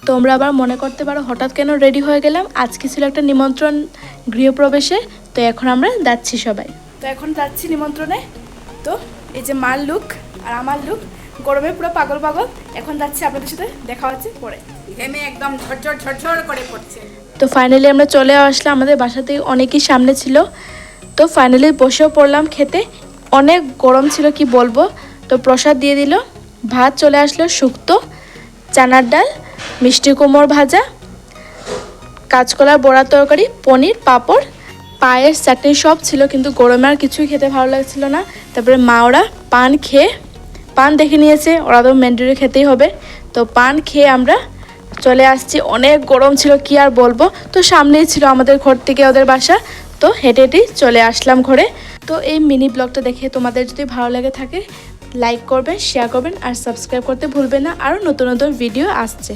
তোমরা আবার মনে করতে পারো হঠাৎ কেন রেডি হয়ে গেলাম, আজকে ছিল একটা নিমন্ত্রণ গৃহপ্রবেশে। তো এখন আমরা যাচ্ছি সবাই। তো এখন যাচ্ছি নিমন্ত্রণে। তো এই যে মার লুক আর আমার লুক, গরমে পুরো পাগল পাগল। এখন যাচ্ছি, আপনাদের সাথে দেখা হচ্ছে পরে। ঘেমে একদম ঝরঝর ঝরঝর করে পড়ছে। তো ফাইনালি আমরা চলে আসলাম, আমাদের বাসা থেকে অনেকই সামনে ছিল। তো ফাইনালি বসেও পড়লাম খেতে, অনেক গরম ছিল কি বলবো। তো প্রসাদ দিয়ে দিল, ভাত চলে আসলো, শুক্তো, চানার ডাল, মিষ্টি কুমড়ো ভাজা, কাঁচকলার বড়ার তরকারি, পনির, পাঁপড়, পায়েস, চাটনি সব ছিল। কিন্তু গরমে আর কিছুই খেতে ভালো লাগছিল না। তারপরে মা ওরা পান দেখে নিয়েছে, ওরা তো ম্যান্ডেটরি খেতেই হবে। তো পান খেয়ে আমরা চলে আসছি, অনেক গরম ছিল কি আর বলবো। তো সামনেই ছিল আমাদের ঘর থেকে ওদের বাসা, তো হেঁটে হেঁটেই চলে আসলাম ঘরে। তো এই মিনি ব্লগটা দেখে তোমাদের যদি ভালো লাগে থাকে, লাইক করবেন, শেয়ার করবেন আর সাবস্ক্রাইব করতে ভুলবেন না। আরও নতুন নতুন ভিডিও আসছে।